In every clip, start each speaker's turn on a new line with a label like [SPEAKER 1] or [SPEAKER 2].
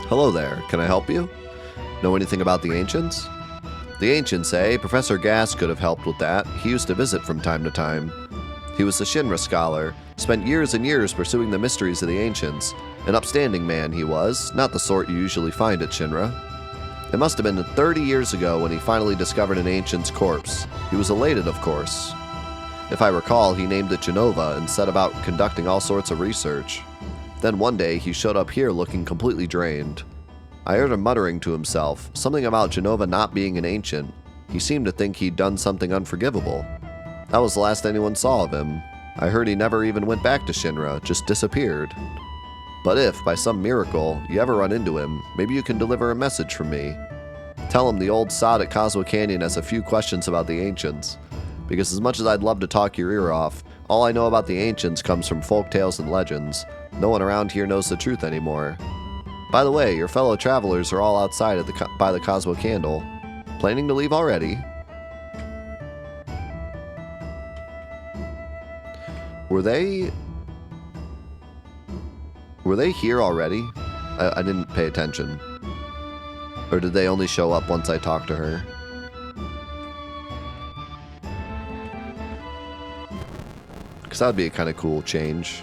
[SPEAKER 1] Hello there, can I help you? Know anything about the ancients? The ancients, eh? Professor Gas could have helped with that. He used to visit from time to time. He was a Shinra scholar, spent years and years pursuing the mysteries of the ancients. An upstanding man he was, not the sort you usually find at Shinra. It must have been 30 years ago when he finally discovered an ancient's corpse. He was elated, of course. If I recall, he named it Genova and set about conducting all sorts of research. Then one day, he showed up here looking completely drained. I heard him muttering to himself, something about Genova not being an ancient. He seemed to think he'd done something unforgivable. That was the last anyone saw of him. I heard he never even went back to Shinra, just disappeared. But if, by some miracle, you ever run into him, maybe you can deliver a message from me. Tell him the old sod at Cosmo Canyon has a few questions about the ancients. Because as much as I'd love to talk your ear off, all I know about the ancients comes from folktales and legends. No one around here knows the truth anymore. By the way, your fellow travelers are all outside by the Cosmo Candle. Planning to leave already? Were they here already? I didn't pay attention. Or did they only show up once I talked to her? Because that would be a kind of cool change.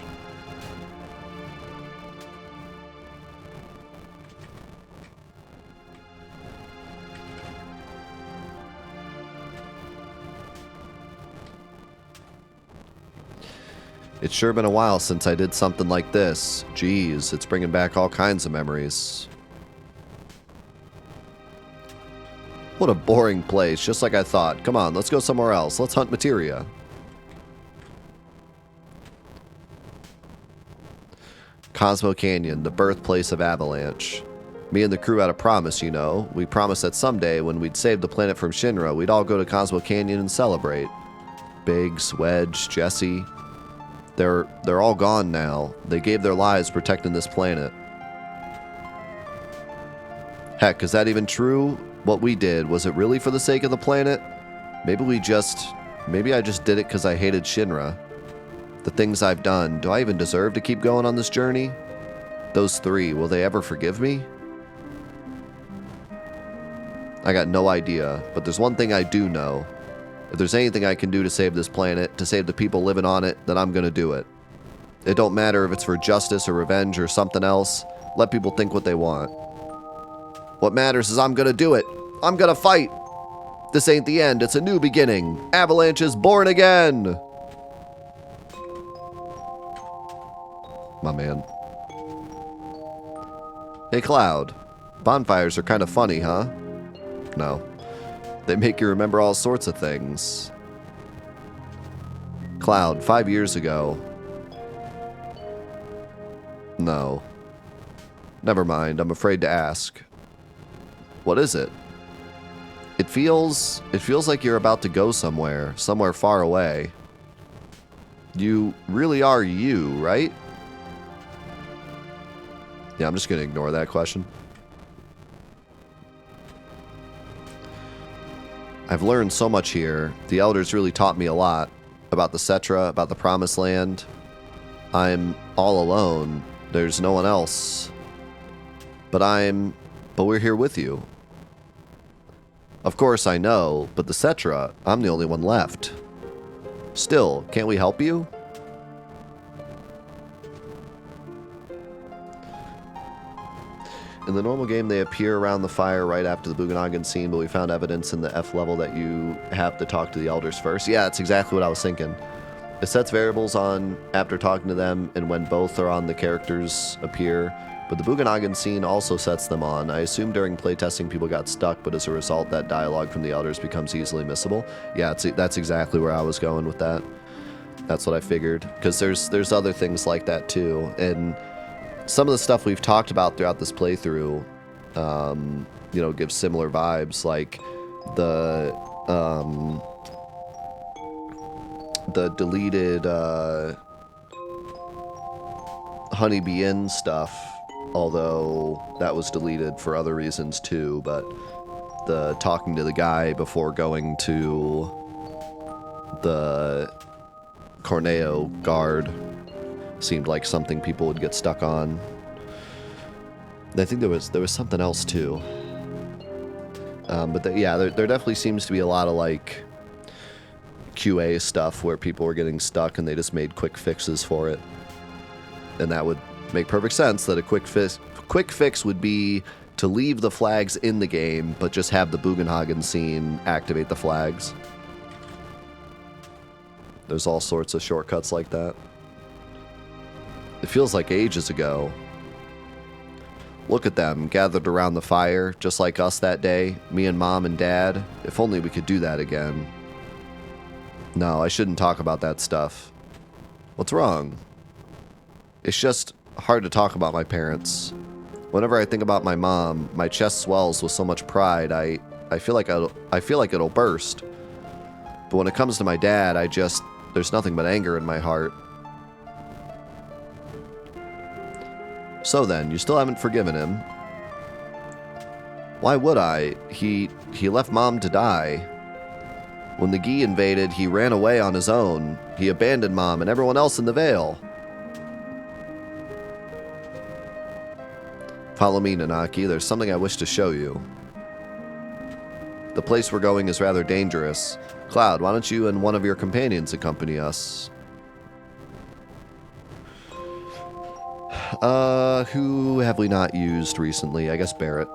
[SPEAKER 1] It's sure been a while since I did something like this. Geez, it's bringing back all kinds of memories. What a boring place, just like I thought. Come on, let's go somewhere else. Let's hunt materia. Cosmo Canyon, the birthplace of Avalanche. Me and the crew had a promise, you know. We promised that someday, when we'd save the planet from Shinra, we'd all go to Cosmo Canyon and celebrate. Biggs, Wedge, Jesse. They're all gone now. They gave their lives protecting this planet. Heck, is that even true? What we did, was it really for the sake of the planet? Maybe I just did it because I hated Shinra. The things I've done, do I even deserve to keep going on this journey? Those three, will they ever forgive me? I got no idea, but there's one thing I do know. If there's anything I can do to save this planet, to save the people living on it, then I'm gonna do it. It don't matter if it's for justice or revenge or something else. Let people think what they want. What matters is I'm gonna do it. I'm gonna fight. This ain't the end, it's a new beginning. Avalanche is born again. My man. Hey, Cloud. Bonfires are kind of funny, huh? No. They make you remember all sorts of things. Cloud, 5 years ago. No. Never mind, I'm afraid to ask. What is it? It feels like you're about to go somewhere far away. You really are you, right? Yeah, I'm just gonna ignore that question. I've learned so much here. The elders really taught me a lot about the Cetra, about the Promised Land. I'm all alone. There's no one else. But we're here with you. Of course I know, but the Cetra, I'm the only one left. Still, can't we help you? In the normal game, they appear around the fire right after the Buganagan scene, but we found evidence in the F level that you have to talk to the elders first. Yeah, that's exactly what I was thinking. It sets variables on after talking to them and when both are on the characters appear, but the Buganagan scene also sets them on. I assume during playtesting people got stuck, but as a result, that dialogue from the elders becomes easily missable. Yeah, that's exactly where I was going with that. That's what I figured, because there's other things like that too, and some of the stuff we've talked about throughout this playthrough, you know, gives similar vibes, like the deleted Honeybee Inn stuff, although that was deleted for other reasons too, but the talking to the guy before going to the Corneo guard seemed like something people would get stuck on. I think there was something else too. But yeah, there definitely seems to be a lot of like QA stuff where people were getting stuck and they just made quick fixes for it. And that would make perfect sense that a quick fix would be to leave the flags in the game, but just have the Bugenhagen scene activate the flags. There's all sorts of shortcuts like that. It feels like ages ago. Look at them, gathered around the fire, just like us that day, me and Mom and Dad. If only we could do that again. No, I shouldn't talk about that stuff. What's wrong? It's just hard to talk about my parents. Whenever I think about my mom, my chest swells with so much pride, I feel like it'll burst. But when it comes to my dad, there's nothing but anger in my heart. So then, you still haven't forgiven him? Why would I? He left Mom to die. When the Gi invaded, he ran away on his own. He abandoned Mom and everyone else in the Vale. Follow me, Nanaki. There's something I wish to show you. The place we're going is rather dangerous. Cloud, why don't you and one of your companions accompany us? Who have we not used recently? I guess Barrett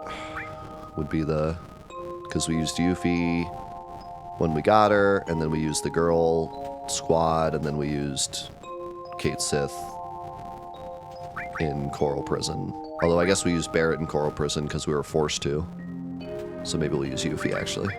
[SPEAKER 1] would be because we used Yuffie when we got her, and then we used the girl squad, and then we used Kate Sith in Coral Prison. Although I guess we used Barrett in Coral Prison because we were forced to. So maybe we'll use Yuffie, actually.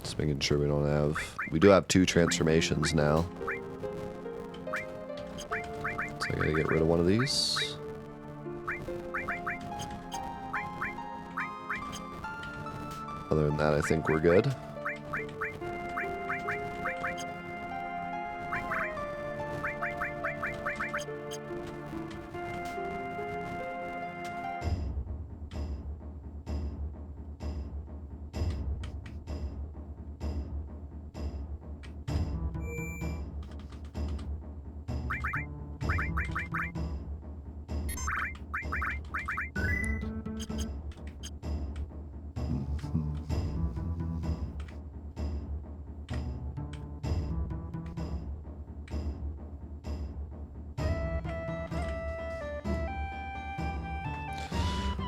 [SPEAKER 1] Just making sure we do have 2 transformations now. So I gotta get rid of one of these. Other than that, I think we're good.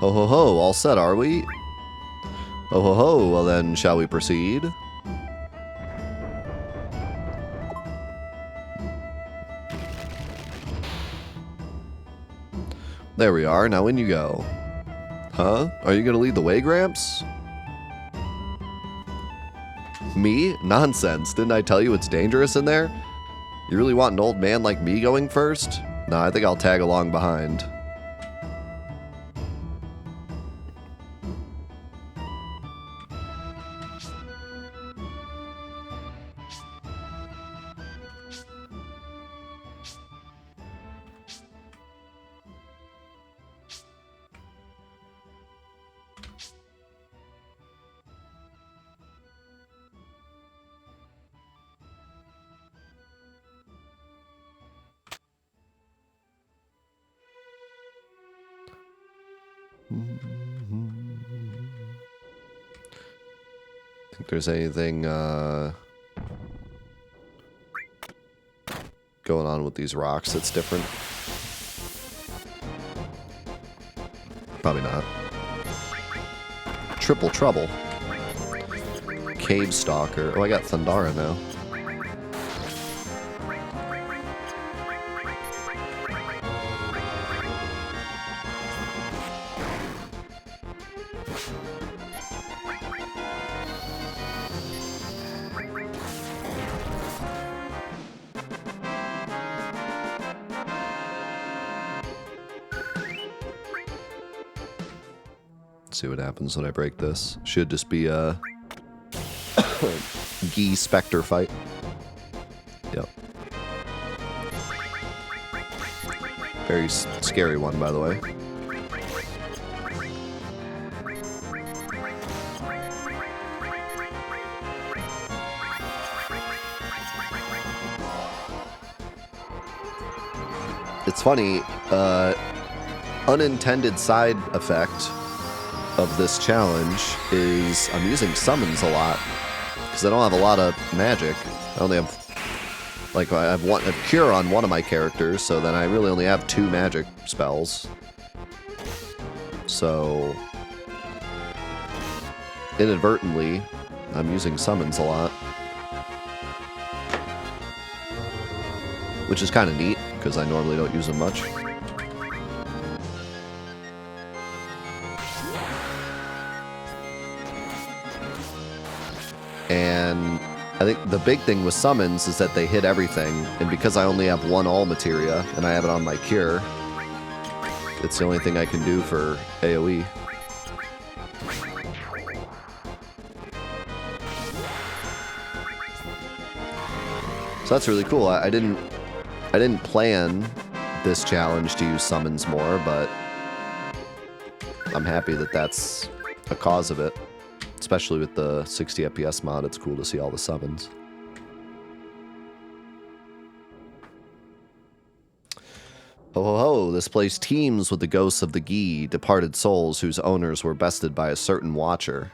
[SPEAKER 1] Ho ho ho, all set, are we? Ho ho ho, well then, shall we proceed? There we are, now in you go. Huh? Are you gonna lead the way, Gramps? Me? Nonsense, didn't I tell you it's dangerous in there? You really want an old man like me going first? Nah, I think I'll tag along behind. Think there's anything going on with these rocks that's different? Probably not. Triple Trouble. Cave Stalker. Oh, I got Thundara now. Let's see what happens when I break this. Should just be a Gi Spectre fight. Yep. Very scary one, by the way. It's funny, unintended side effect of this challenge is I'm using summons a lot because I don't have a lot of magic. I only have, like, I have a cure on one of my characters, so then I really only have 2 magic spells. So inadvertently, I'm using summons a lot, which is kind of neat because I normally don't use them much. And I think the big thing with summons is that they hit everything, and because I only have 1 all materia and I have it on my cure, it's the only thing I can do for AoE. So that's really cool. I didn't plan this challenge to use summons more, but I'm happy that that's a cause of it. Especially with the 60 FPS mod, it's cool to see all the summons. Ho ho ho, this place teems with the ghosts of the Gi, departed souls whose owners were bested by a certain Watcher.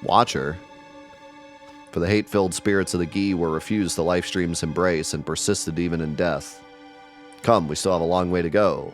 [SPEAKER 1] Watcher? For the hate-filled spirits of the Gi were refused the Lifestream's embrace and persisted even in death. Come, we still have a long way to go.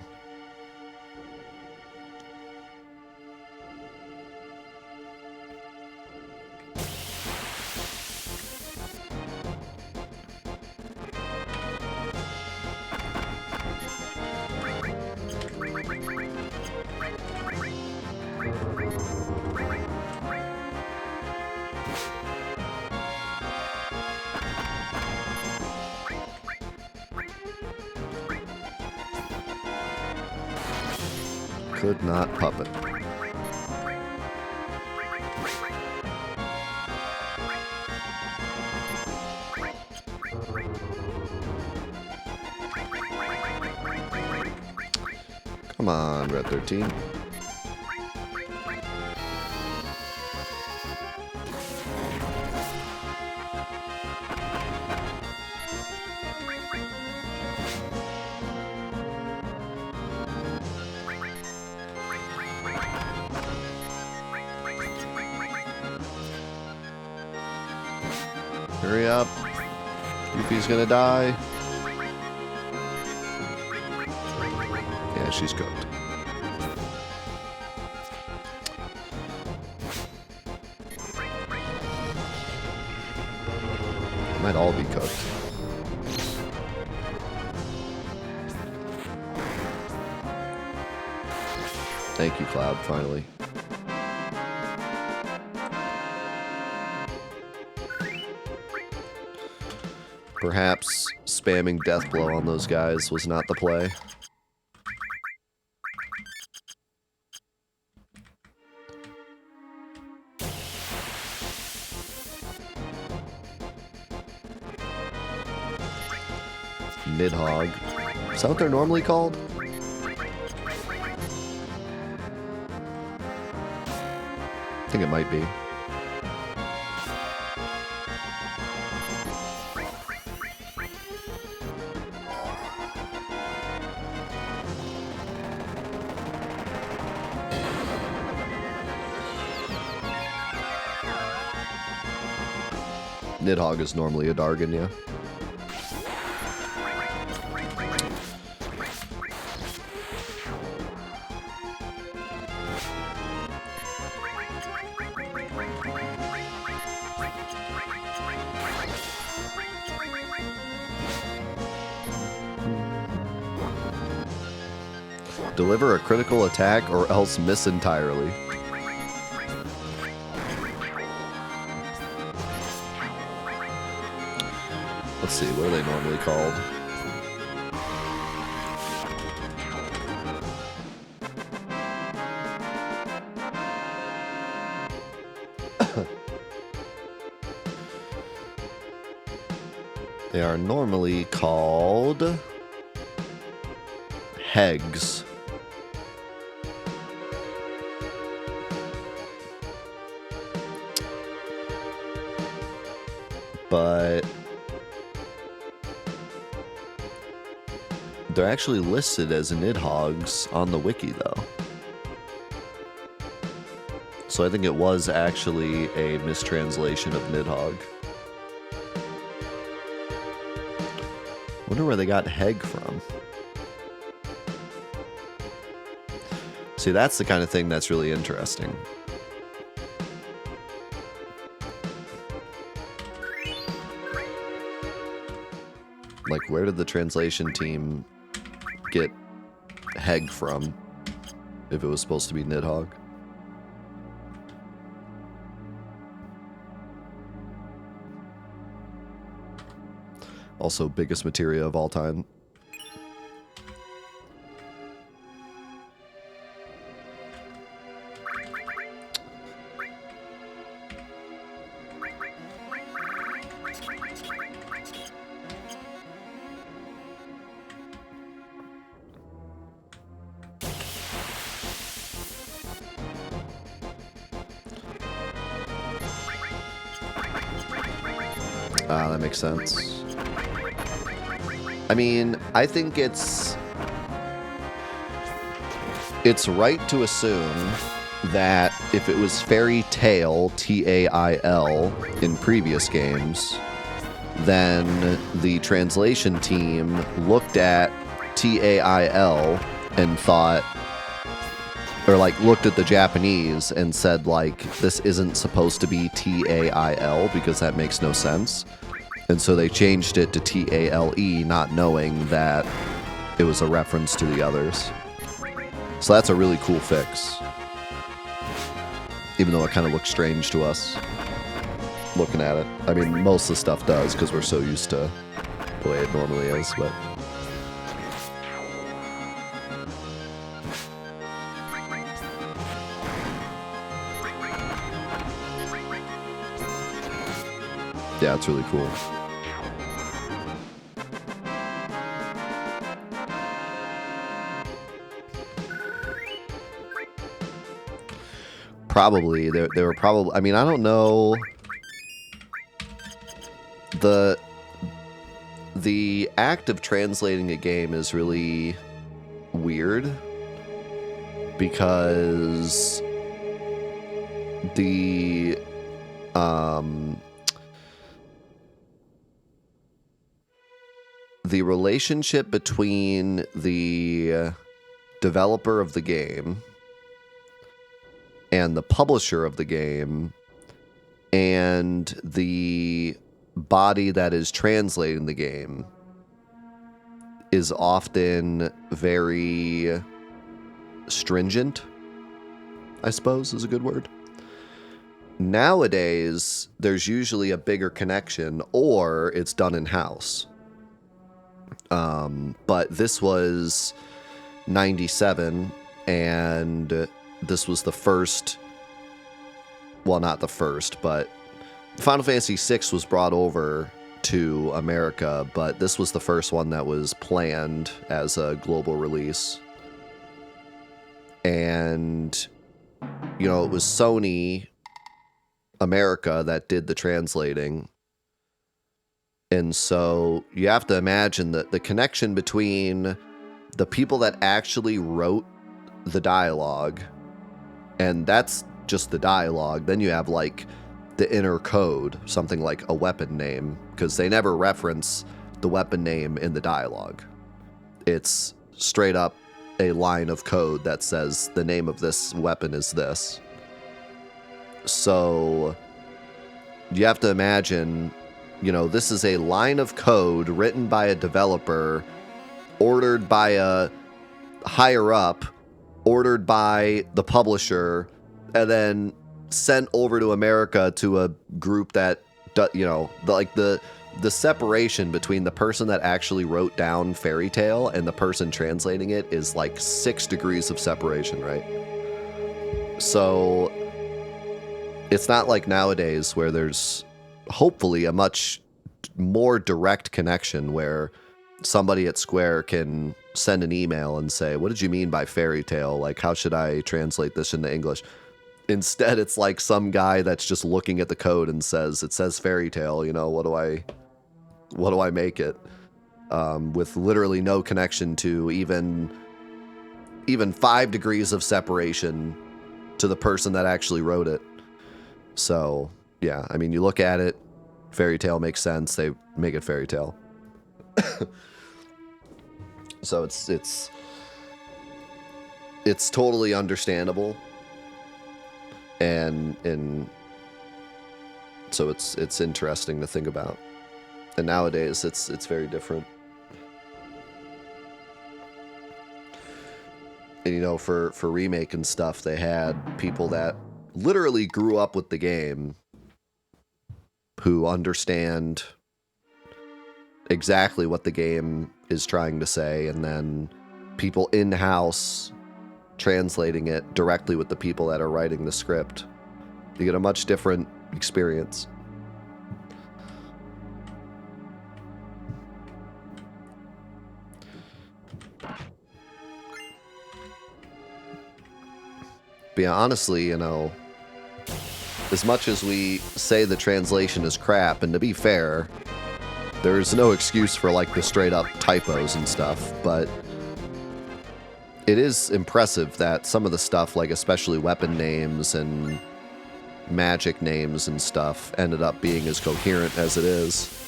[SPEAKER 1] Could not puppet. Come on, Red 13. Hurry up. Yuffie's gonna die. Yeah, she's cooked. Might all be cooked. Thank you, Cloud, finally. Perhaps spamming Death Blow on those guys was not the play. Nidhogg. Is that what they're normally called? I think it might be. Nidhogg is normally a Dargon, yeah. Deliver a critical attack or else miss entirely. Let's see, what are they normally called? They are normally called hegs. But they're actually listed as nidhogg's on the wiki, though. So I think it was actually a mistranslation of nidhogg. Wonder where they got heg from. See, that's the kind of thing that's really interesting. Like, where did the translation team get heg from if it was supposed to be nidhogg? Also, biggest materia of all time. Ah, that makes sense. I mean, I think it's right to assume that if it was fairy tale, T-A-I-L, in previous games, then the translation team looked at T-A-I-L and thought, or like looked at the Japanese and said, like, this isn't supposed to be T-A-I-L because that makes no sense. And so they changed it to T-A-L-E, not knowing that it was a reference to the others. So that's a really cool fix. Even though it kind of looks strange to us looking at it. I mean, most of the stuff does because we're so used to the way it normally is, but... yeah, it's really cool. Probably. They were probably... I mean, I don't know... The act of translating a game is really weird. Because... the relationship between the developer of the game and the publisher of the game and the body that is translating the game is often very stringent, I suppose is a good word. Nowadays, there's usually a bigger connection, or it's done in-house. But this was 97, and this was the first, well, not the first, but Final Fantasy VI was brought over to America, but this was the first one that was planned as a global release. And, you know, it was Sony America that did the translating. And so you have to imagine that the connection between the people that actually wrote the dialogue, and that's just the dialogue. Then you have like the inner code, something like a weapon name, because they never reference the weapon name in the dialogue. It's straight up a line of code that says the name of this weapon is this. So you have to imagine, you know, this is a line of code written by a developer, ordered by a higher up, ordered by the publisher, and then sent over to America to a group that, you know, the separation between the person that actually wrote down Fairy Tale and the person translating it is like 6 degrees of separation, right? So it's not like nowadays where there's hopefully a much more direct connection where somebody at Square can send an email and say, what did you mean by fairy tale? Like, how should I translate this into English? Instead, it's like some guy that's just looking at the code and says, it says fairy tale, you know, what do I make it? With literally no connection to even 5 degrees of separation to the person that actually wrote it. So, yeah, I mean, you look at it, fairy tale makes sense. They make it fairy tale. So it's totally understandable. And so it's interesting to think about. And nowadays it's very different. And, you know, for remake and stuff, they had people that literally grew up with the game who understand exactly what the game is trying to say, and then people in-house translating it directly with the people that are writing the script. You get a much different experience. But yeah, honestly, you know, as much as we say the translation is crap, and to be fair, there's no excuse for like the straight up typos and stuff, but it is impressive that some of the stuff, like especially weapon names and magic names and stuff, ended up being as coherent as it is.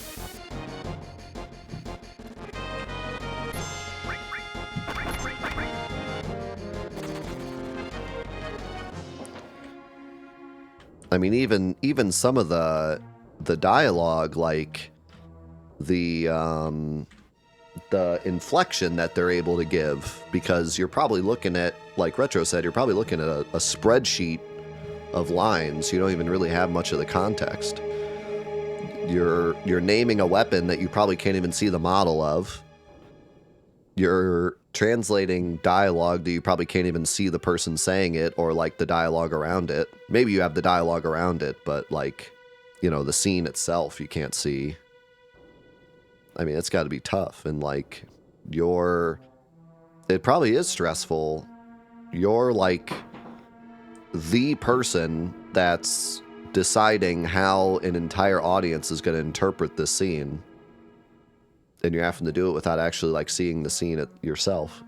[SPEAKER 1] I mean, even some of the dialogue, like the inflection that they're able to give, because you're probably looking at, like Retro said, you're probably looking at a spreadsheet of lines. You don't even really have much of the context. You're naming a weapon that you probably can't even see the model of. You're translating dialogue that you probably can't even see the person saying it, or like the dialogue around it. Maybe you have the dialogue around it, but like, you know, the scene itself you can't see. I mean, it's got to be tough. And like, it probably is stressful. You're like the person that's deciding how an entire audience is going to interpret this scene. And you're having to do it without actually like seeing the scene yourself.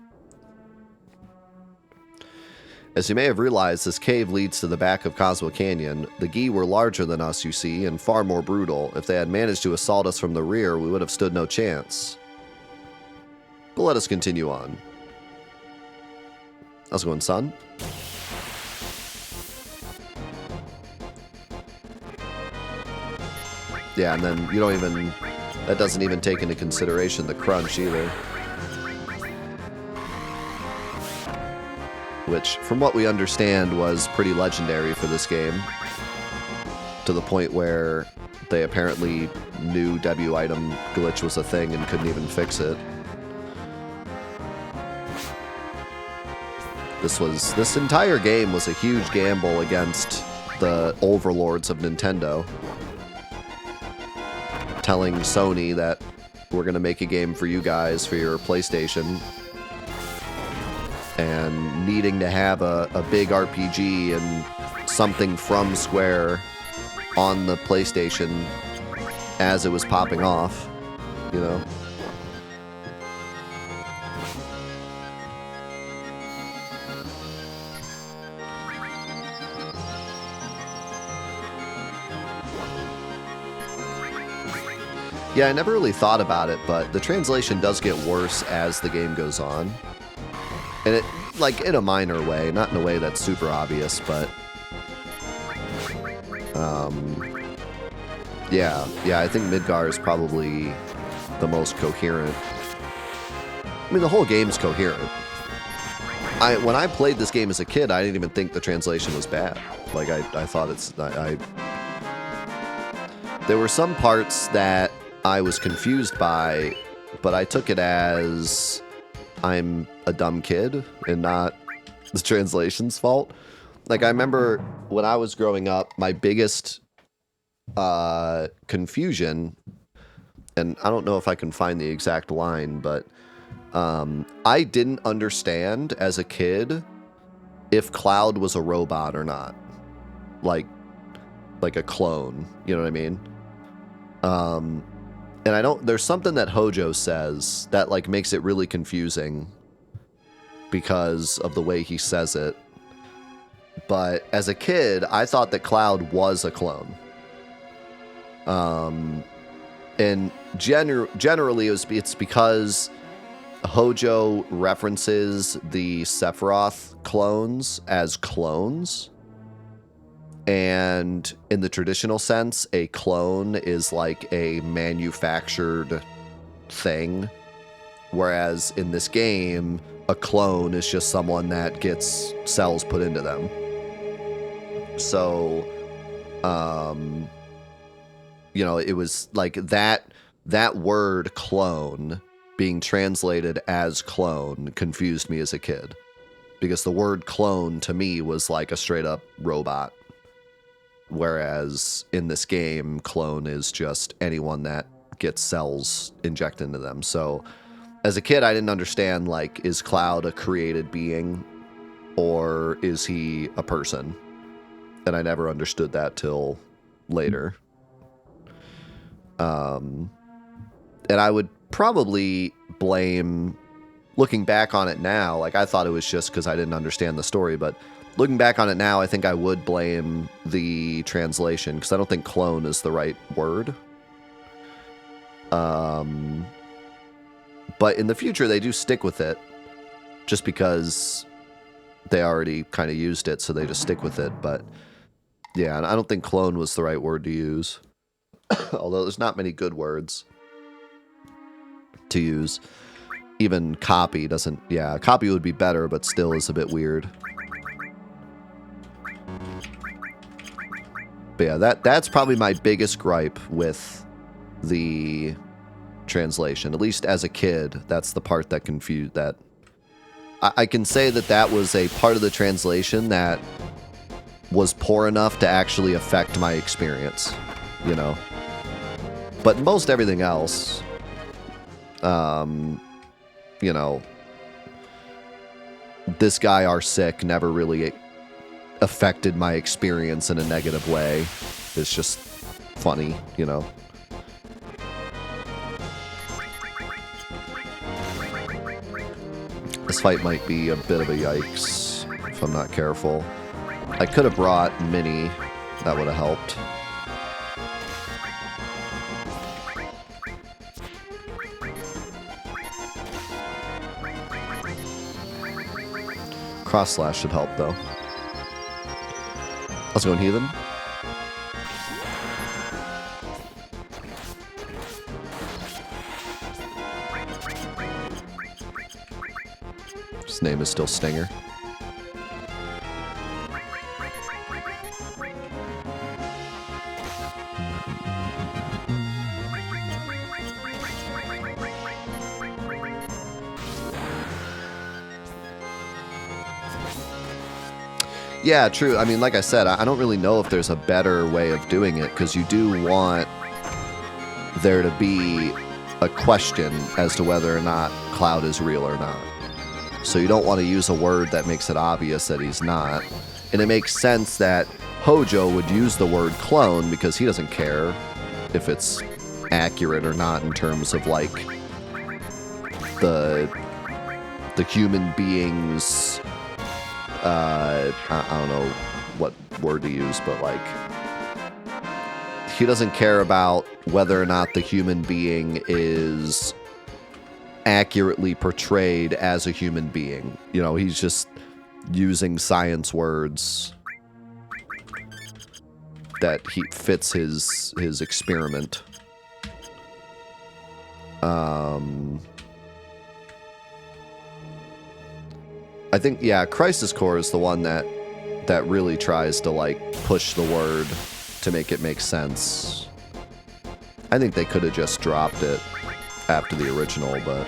[SPEAKER 1] As you may have realized, this cave leads to the back of Cosmo Canyon. The Gi were larger than us, you see, and far more brutal. If they had managed to assault us from the rear, we would have stood no chance. But let us continue on. How's it going, son? Yeah, and then you don't even... That doesn't even take into consideration the crunch either. Which, from what we understand, was pretty legendary for this game. To the point where they apparently knew W item glitch was a thing and couldn't even fix it. This entire game was a huge gamble against the overlords of Nintendo. Telling Sony that we're going to make a game for you guys for your PlayStation, and needing to have a big RPG and something from Square on the PlayStation as it was popping off, you know? Yeah, I never really thought about it, but the translation does get worse as the game goes on. And it, like, in a minor way, not in a way that's super obvious, but... yeah, I think Midgar is probably the most coherent. I mean, the whole game's coherent. When I played this game as a kid, I didn't even think the translation was bad. Like, I thought there were some parts that I was confused by, but I took it as I'm a dumb kid and not the translation's fault. Like, I remember when I was growing up, my biggest confusion and I don't know if I can find the exact line, but I didn't understand as a kid if Cloud was a robot or not. Like a clone, you know what I mean? And I don't, there's something that Hojo says that like makes it really confusing because of the way he says it. But as a kid, I thought that Cloud was a clone. And generally it's because Hojo references the Sephiroth clones as clones. And in the traditional sense, a clone is like a manufactured thing. Whereas in this game, a clone is just someone that gets cells put into them. So, you know, it was like that word clone being translated as clone confused me as a kid. Because the word clone to me was like a straight up robot. Whereas in this game, clone is just anyone that gets cells injected into them. So as a kid, I didn't understand, like, is Cloud a created being or is he a person? And I never understood that till later. And I would probably blame, looking back on it now, like I thought it was just because I didn't understand the story, but looking back on it now, I think I would blame the translation because I don't think clone is the right word. But in the future, they do stick with it just because they already kind of used it, so they just stick with it. But yeah, I don't think clone was the right word to use. Although there's not many good words to use. Even copy doesn't... Yeah, copy would be better, but still is a bit weird. But yeah, that's probably my biggest gripe with the translation. At least as a kid, that's the part that confused that. I can say that was a part of the translation that was poor enough to actually affect my experience, you know. But most everything else, you know, this guy R6 never really affected my experience in a negative way. It's just funny, you know. This fight might be a bit of a yikes if I'm not careful. I could have brought Minnie. That would have helped. Cross slash should help though. How's it going, Heathen? His name is still Stinger. Yeah, true. I mean, like I said, I don't really know if there's a better way of doing it, because you do want there to be a question as to whether or not Cloud is real or not. So you don't want to use a word that makes it obvious that he's not. And it makes sense that Hojo would use the word clone because he doesn't care if it's accurate or not in terms of, like, the human being's... I don't know what word to use, but like, he doesn't care about whether or not the human being is accurately portrayed as a human being. You know, he's just using science words that he fits his experiment. I think, yeah, Crisis Core is the one that really tries to, like, push the word to make it make sense. I think they could have just dropped it after the original, but...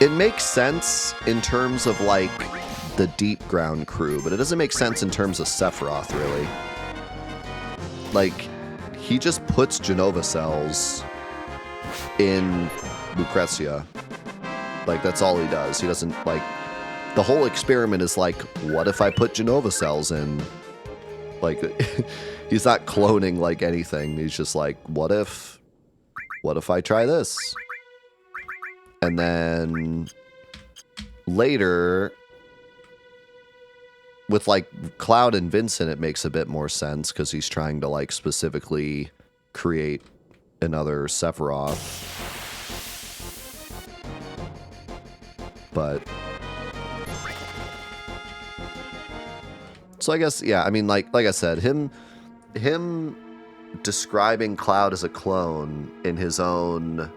[SPEAKER 1] It makes sense in terms of, like, the deep ground crew, but it doesn't make sense in terms of Sephiroth, really. Like, he just puts Genova cells in Lucrezia. Like, that's all he does. He doesn't, like... The whole experiment is like, what if I put Genova cells in? Like, he's not cloning, like, anything. He's just like, what if I try this? And then later, with, like, Cloud and Vincent, it makes a bit more sense because he's trying to, like, specifically create another Sephiroth. But... So I guess, yeah, I mean, like I said, him describing Cloud as a clone in his own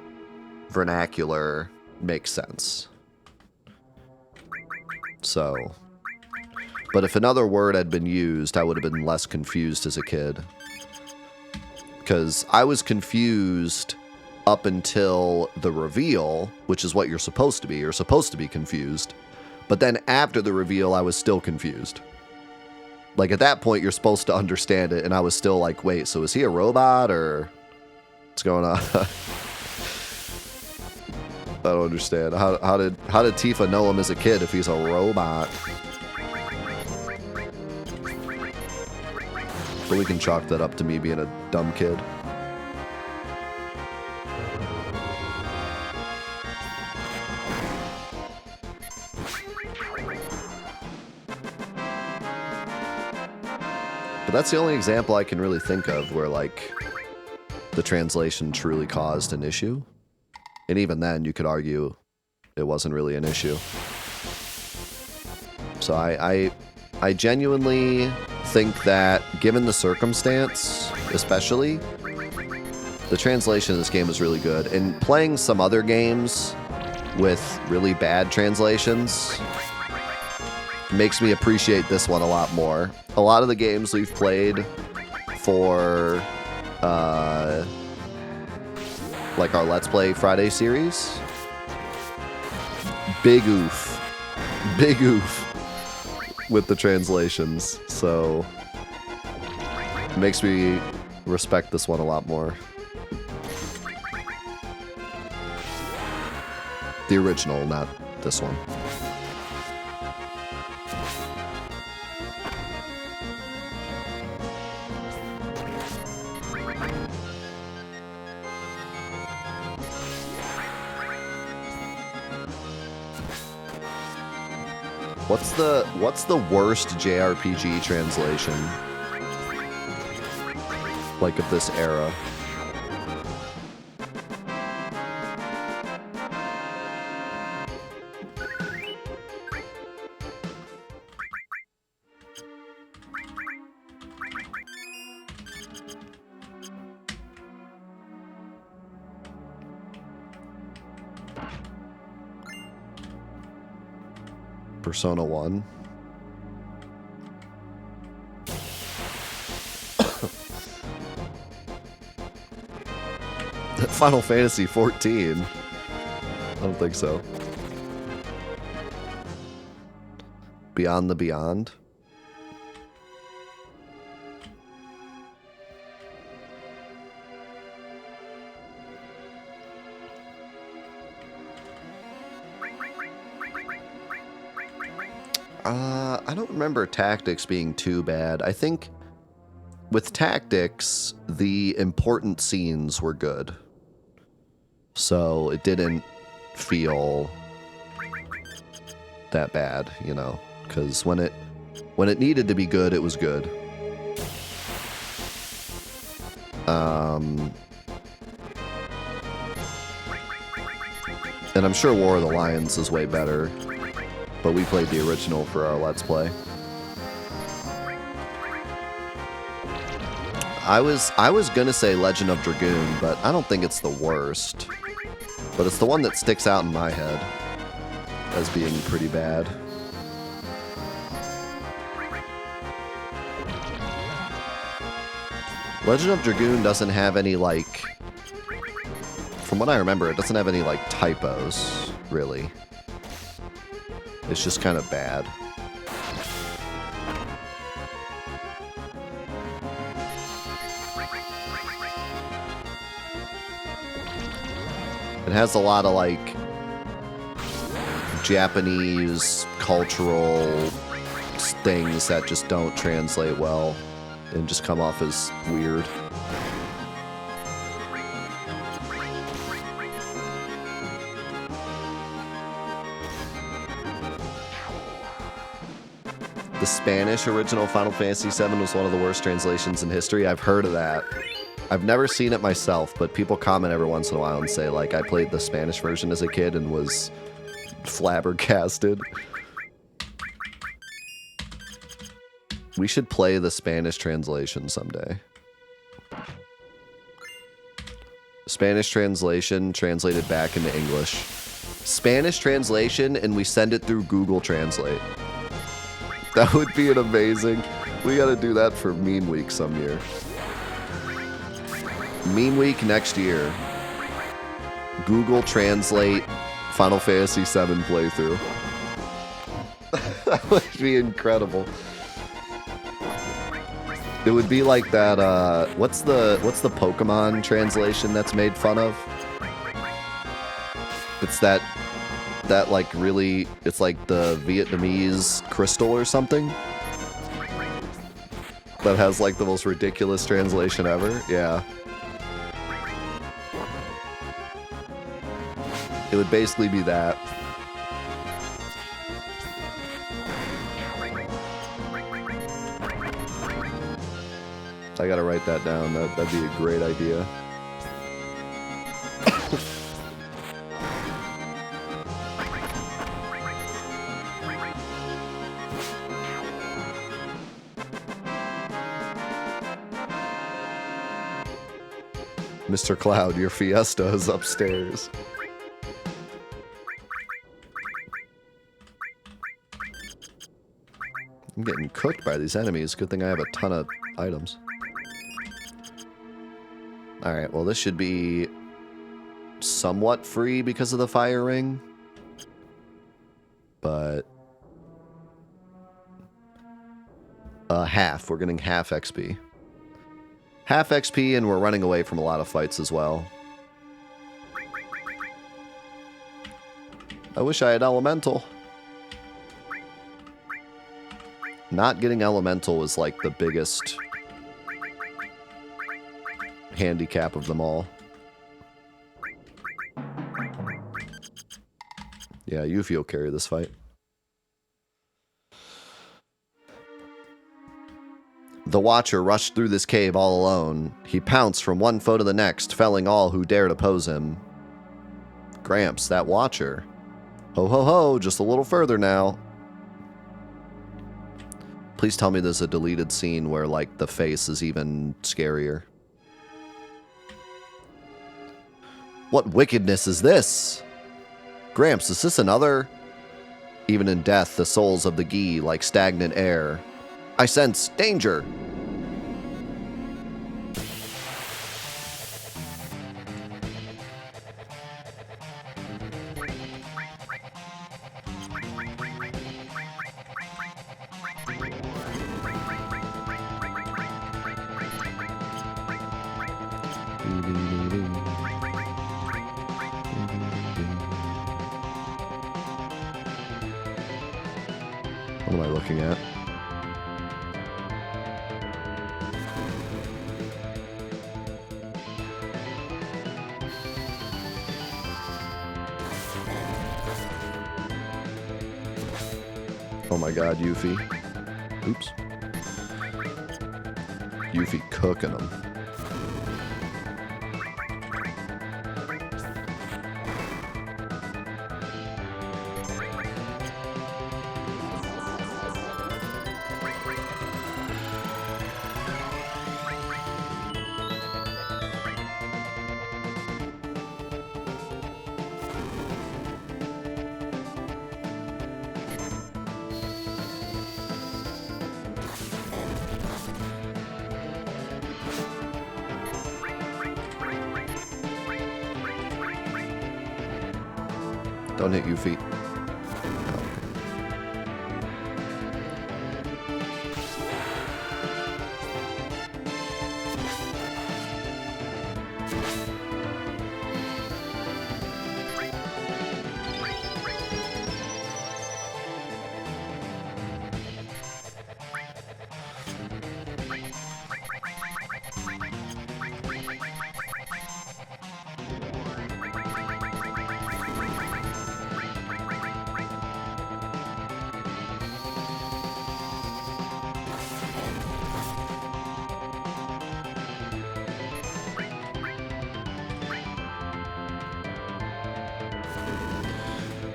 [SPEAKER 1] vernacular makes sense. So, but if another word had been used, I would have been less confused as a kid. Because I was confused up until the reveal, which is what you're supposed to be. You're supposed to be confused. But then after the reveal, I was still confused. Like, at that point, you're supposed to understand it, and I was still like, wait, so is he a robot, or what's going on? I don't understand. How did Tifa know him as a kid if he's a robot? But we can chalk that up to me being a dumb kid. But that's the only example I can really think of where, like, the translation truly caused an issue. And even then, you could argue it wasn't really an issue. So I genuinely think that, given the circumstance, especially, the translation of this game is really good. And playing some other games with really bad translations makes me appreciate this one a lot more. A lot of the games we've played for like our Let's Play Friday series, big oof with the translations, so it makes me respect this one a lot more. The original, not this one. What's the worst JRPG translation, like, of this era? Persona 1. Final Fantasy 14. I don't think so. Beyond the Beyond. I don't remember Tactics being too bad. I think with Tactics, the important scenes were good. So it didn't feel that bad, you know, because when it needed to be good, it was good. And I'm sure War of the Lions is way better, but we played the original for our Let's Play. I was gonna say Legend of Dragoon, but I don't think it's the worst. But it's the one that sticks out in my head as being pretty bad. Legend of Dragoon doesn't have any, like... From what I remember, it doesn't have any, like, typos, really. It's just kind of bad. It has a lot of, like, Japanese cultural things that just don't translate well and just come off as weird. The Spanish original Final Fantasy VII was one of the worst translations in history. I've heard of that. I've never seen it myself, but people comment every once in a while and say, like, I played the Spanish version as a kid and was flabbergasted. We should play the Spanish translation someday. Spanish translation translated back into English. Spanish translation, and we send it through Google Translate. That would be an amazing. We gotta do that for Meme Week some year. Meme Week next year. Google Translate Final Fantasy VII playthrough. That would be incredible. It would be like that, what's the Pokemon translation that's made fun of? It's that like really, it's like the Vietnamese crystal or something that has like the most ridiculous translation ever. Yeah. It would basically be that. I gotta write that down. That'd be a great idea. Mr. Cloud, your Fiesta is upstairs. I'm getting cooked by these enemies. Good thing I have a ton of items. Alright, well this should be somewhat free because of the fire ring. But half. We're getting half XP. Half XP, and we're running away from a lot of fights as well. I wish I had Elemental. Not getting Elemental is like the biggest handicap of them all. Yeah, Yuffie will carry this fight. The Watcher rushed through this cave all alone. He pounced from one foe to the next, felling all who dared oppose him. Gramps, that Watcher. Ho ho ho, just a little further now. Please tell me there's a deleted scene where, like, the face is even scarier. What wickedness is this? Gramps, is this another? Even in death, the souls of the Gi like stagnant air. I sense danger. What am I looking at? Oh my god, Yuffie. Oops. Yuffie cooking them. Don't hit Yuffie.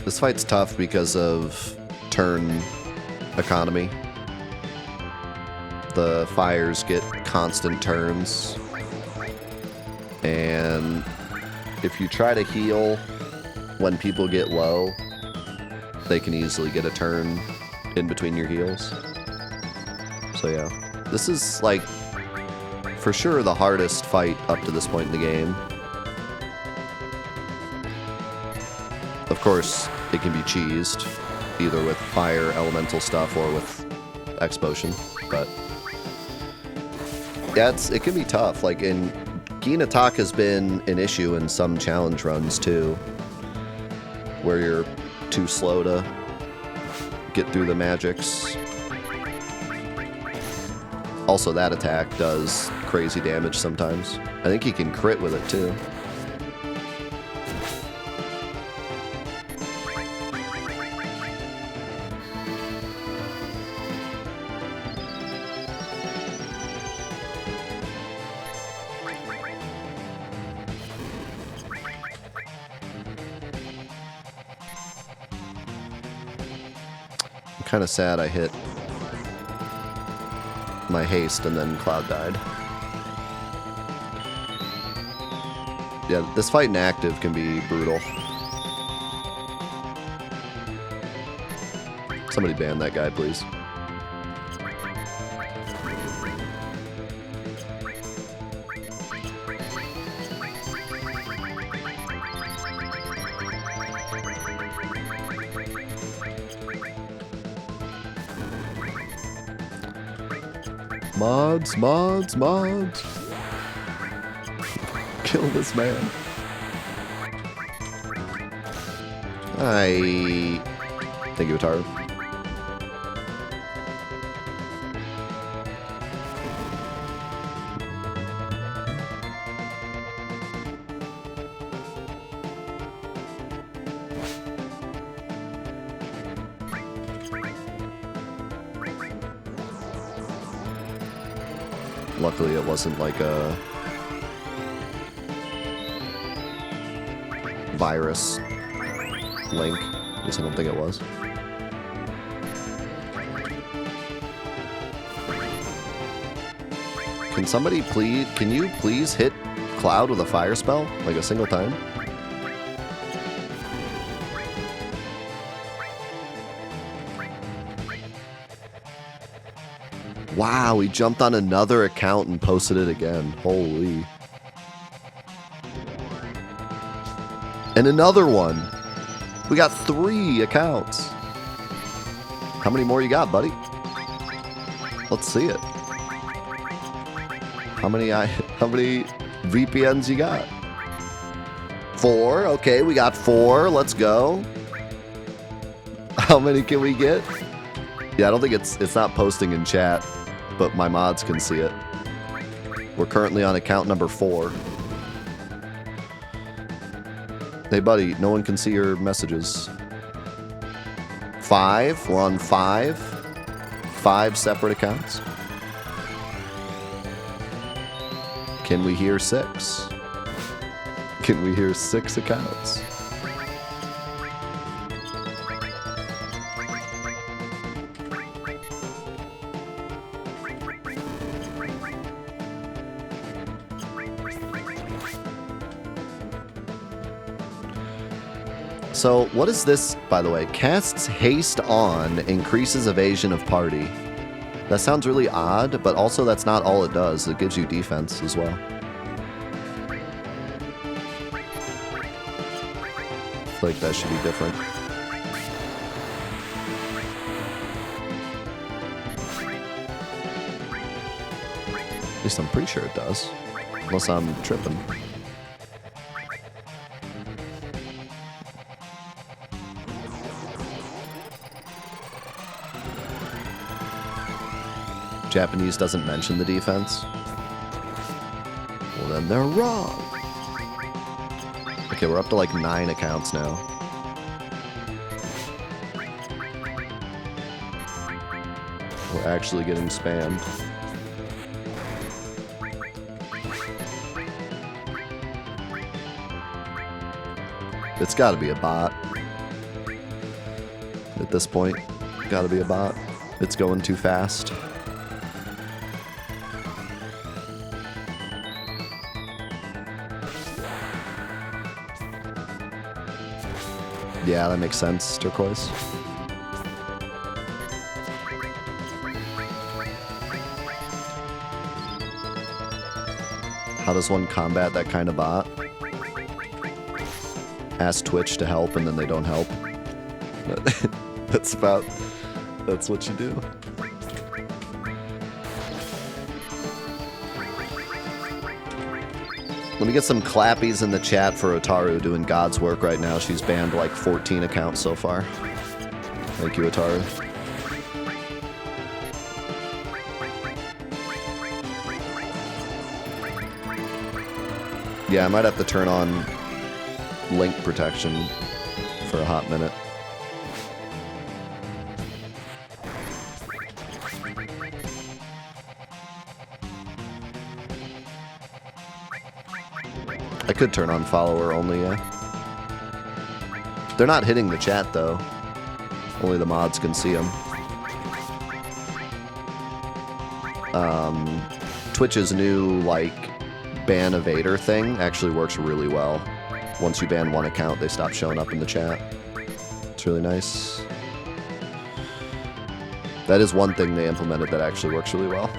[SPEAKER 1] This fight's tough because of turn economy. The fires get constant turns. And if you try to heal when people get low, they can easily get a turn in between your heals. So yeah, this is like for sure the hardest fight up to this point in the game. Of course, it can be cheesed, either with fire elemental stuff or with X-Potion, but yeah, it can be tough. Like, in Gin attack has been an issue in some challenge runs too, where you're too slow to get through the magics. Also, that attack does crazy damage sometimes. I think he can crit with it too. Kind of sad I hit my haste and then Cloud died. Yeah, this fight in active can be brutal. Somebody ban that guy, please. Mods, mods, mods. Kill this man. Thank you, Ataru. Luckily, it wasn't like a virus link. At least I don't think it was. Can somebody please, can you please hit Cloud with a fire spell? Like a single time? Wow, he jumped on another account and posted it again. Holy. And another one. We got 3 accounts. How many more you got, buddy? Let's see it. How many VPNs you got? 4. Okay, we got 4. Let's go. How many can we get? Yeah, I don't think it's not posting in chat, but my mods can see it. We're currently on account number 4. Hey, buddy, no one can see your messages. 5? We're on 5? 5 separate accounts? Can we hear 6? Can we hear 6 accounts? So, what is this, by the way? Casts haste on, increases evasion of party. That sounds really odd, but also that's not all it does. It gives you defense as well. I feel like that should be different. At least I'm pretty sure it does. Unless I'm tripping. Japanese doesn't mention the defense. Well, then they're wrong. Okay, we're up to like 9 accounts now. We're actually getting spammed. It's gotta be a bot. at this point. Gotta be a bot. It's going too fast. Yeah, that makes sense, Turquoise. How does one combat that kind of bot? Ask Twitch to help and then they don't help. That's what you do. Let me get some clappies in the chat for Otaru doing God's work right now. She's banned like 14 accounts so far. Thank you, Otaru. Yeah, I might have to turn on link protection for a hot minute. I could turn on follower only, yeah. They're not hitting the chat, though. Only the mods can see them. Twitch's new, like, ban evader thing actually works really well. Once you ban one account, they stop showing up in the chat. It's really nice. That is one thing they implemented that actually works really well.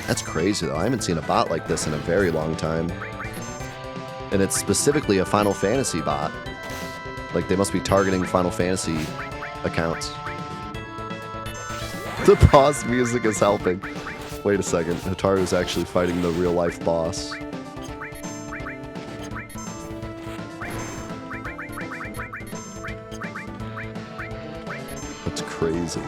[SPEAKER 1] That's crazy, though. I haven't seen a bot like this in a very long time. And it's specifically a Final Fantasy bot. Like, they must be targeting Final Fantasy accounts. The boss music is helping. Wait a second. Hotaru's actually fighting the real-life boss. That's crazy.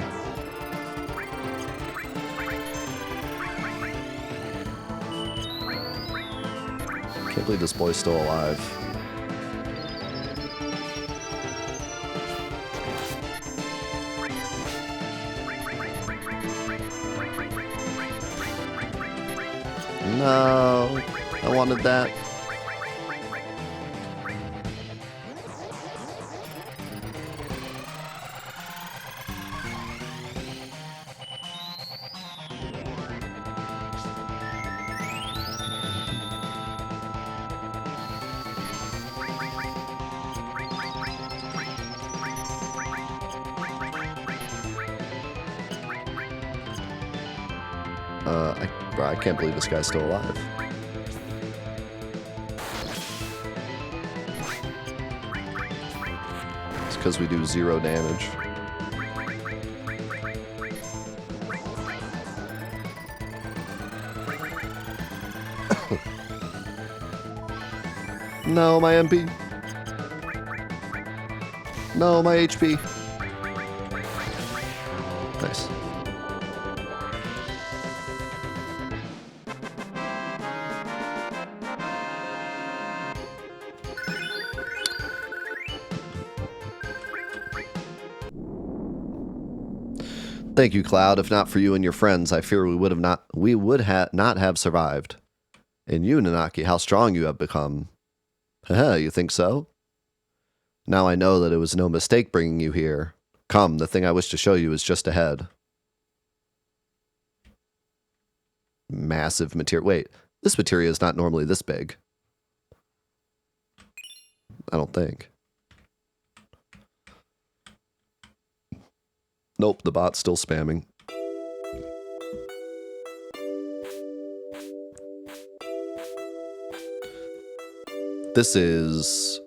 [SPEAKER 1] Can't believe this boy's still alive. No, I wanted that. I can't believe this guy's still alive. It's because we do 0 damage. No, my MP. No, my HP. Nice. Thank you, Cloud. If not for you and your friends, I fear we would not have survived. And you, Nanaki, how strong you have become. Haha, you think so? Now I know that it was no mistake bringing you here. Come, the thing I wish to show you is just ahead. Massive materia. Wait, this materia is not normally this big. I don't think. Nope, the bot's still spamming. This is...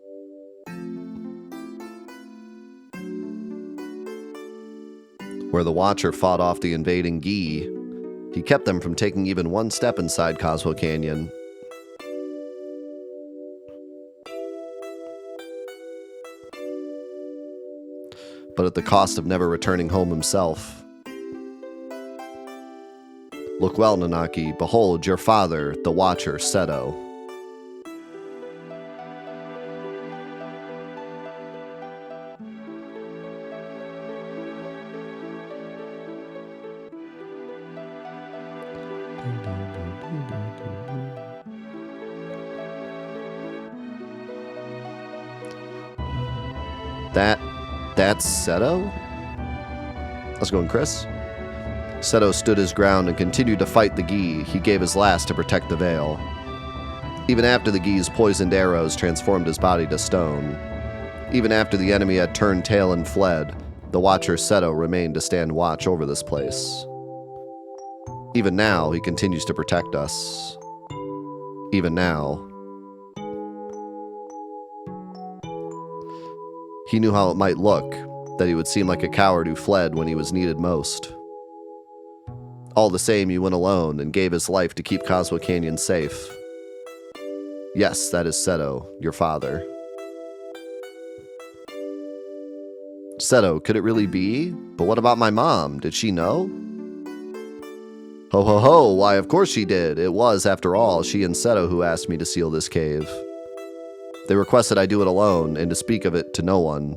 [SPEAKER 1] where the Watcher fought off the invading Gi. He kept them from taking even one step inside Cosmo Canyon. But at the cost of never returning home himself. Look well, Nanaki. Behold, your father, the Watcher, Seto. That's Seto? How's it going, Chris? Seto stood his ground and continued to fight the Gi. He gave his last to protect the Veil. Even after the Gi's poisoned arrows transformed his body to stone, even after the enemy had turned tail and fled, the Watcher Seto remained to stand watch over this place. Even now, he continues to protect us. Even now. He knew how it might look, that he would seem like a coward who fled when he was needed most. All the same, he went alone and gave his life to keep Cosmo Canyon safe. Yes, that is Seto, your father. Seto, could it really be? But what about my mom? Did she know? Ho ho ho, why of course she did. It was, after all, she and Seto who asked me to seal this cave. They requested I do it alone and to speak of it to no one.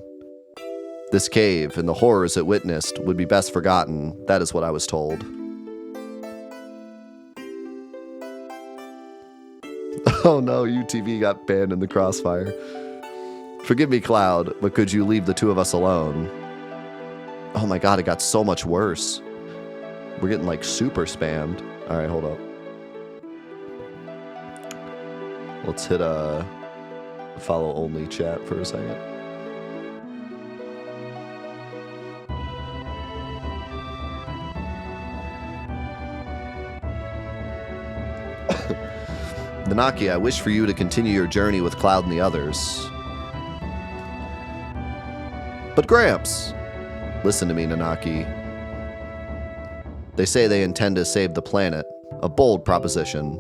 [SPEAKER 1] This cave and the horrors it witnessed would be best forgotten, that is what I was told. Oh no, UTV got banned in the crossfire. Forgive me, Cloud, but could you leave the two of us alone? Oh my god, it got so much worse. We're getting like super spammed. Alright, hold up. Let's hit a follow only chat for a second. Nanaki, I wish for you to continue your journey with Cloud and the others. But Gramps! Listen to me, Nanaki. They say they intend to save the planet. A bold proposition.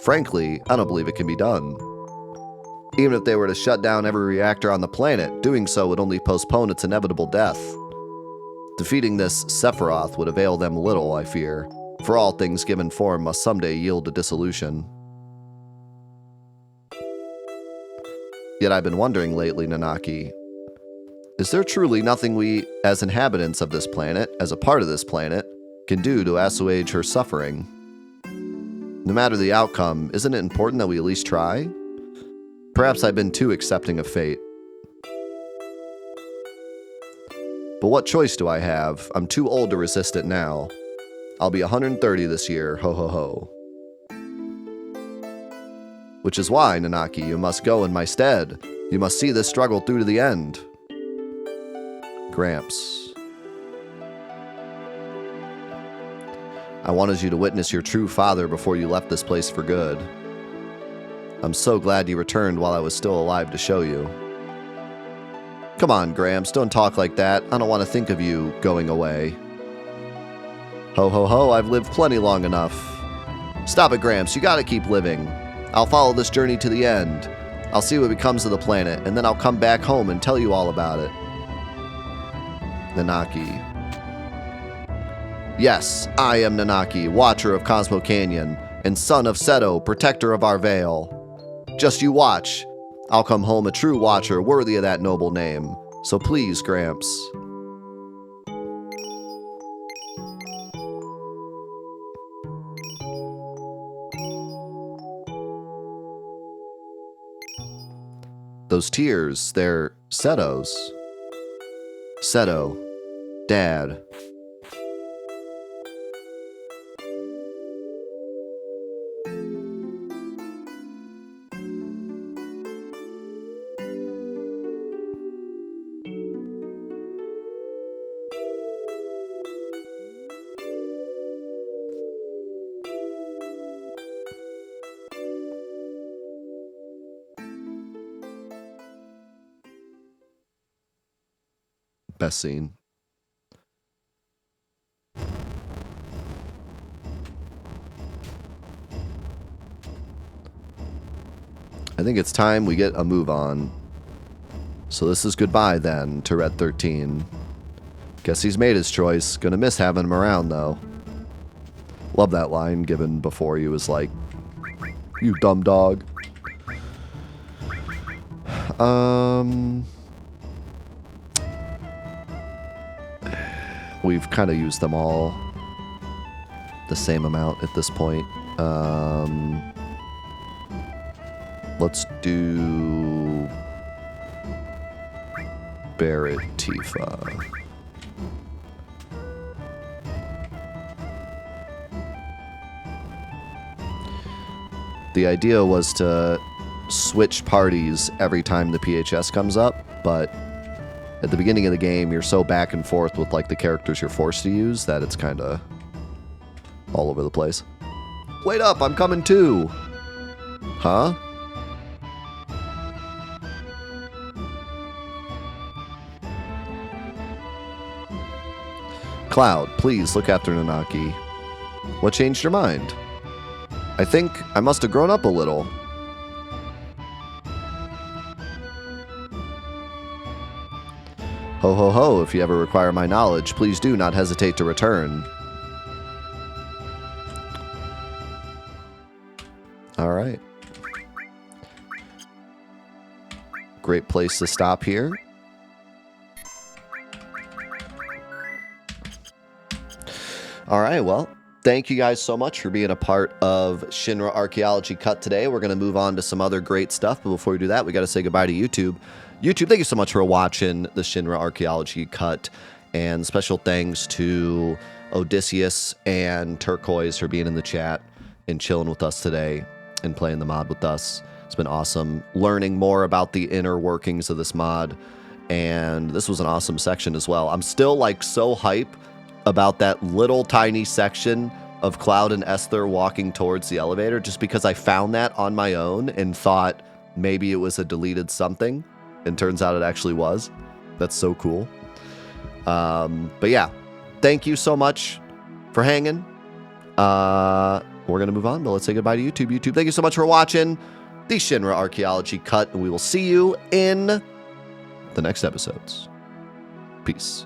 [SPEAKER 1] Frankly, I don't believe it can be done. Even if they were to shut down every reactor on the planet, doing so would only postpone its inevitable death. Defeating this Sephiroth would avail them little, I fear, for all things given form must someday yield to dissolution. Yet I've been wondering lately, Nanaki, is there truly nothing we, as inhabitants of this planet, as a part of this planet, can do to assuage her suffering? No matter the outcome, isn't it important that we at least try? Perhaps I've been too accepting of fate. But what choice do I have? I'm too old to resist it now. I'll be 130 this year, ho ho ho. Which is why, Nanaki, you must go in my stead. You must see this struggle through to the end. Gramps. I wanted you to witness your true father before you left this place for good. I'm so glad you returned while I was still alive to show you. Come on, Gramps, don't talk like that. I don't want to think of you going away. Ho ho ho, I've lived plenty long enough. Stop it, Gramps, you gotta keep living. I'll follow this journey to the end. I'll see what becomes of the planet, and then I'll come back home and tell you all about it. Nanaki. Yes, I am Nanaki, Watcher of Cosmo Canyon, and son of Seto, protector of our Veil. Just you watch. I'll come home a true Watcher worthy of that noble name. So please, Gramps. Those tears, they're Seto's. Seto. Dad. Best scene. I think it's time we get a move on. So this is goodbye then to Red 13. Guess he's made his choice. Gonna miss having him around though. Love that line given before he was like, "You dumb dog." We've kind of used them all the same amount at this point. Let's do Barrett Tifa. The idea was to switch parties every time the PHS comes up, but at the beginning of the game, you're so back and forth with like the characters you're forced to use that it's kind of all over the place. Wait up, I'm coming too! Huh? Cloud, please look after Nanaki. What changed your mind? I think I must have grown up a little. Ho ho ho, if you ever require my knowledge, please do not hesitate to return. Alright. Great place to stop here. Alright, well, thank you guys so much for being a part of Shinra Archaeology Cut today. We're going to move on to some other great stuff, but before we do that, we got to say goodbye to YouTube. YouTube, thank you so much for watching the Shinra Archaeology Cut, and special thanks to Odysseus and Turquoise for being in the chat and chilling with us today and playing the mod with us. It's been awesome learning more about the inner workings of this mod, and this was an awesome section as well. I'm still like so hype about that little tiny section of Cloud and Esther walking towards the elevator, just because I found that on my own and thought maybe it was a deleted something, and turns out it actually was. That's so cool. But yeah, thank you so much for hanging. We're gonna move on, but let's say goodbye to YouTube. YouTube, thank you so much for watching the Shinra Archaeology Cut, and we will see you in the next episodes. Peace.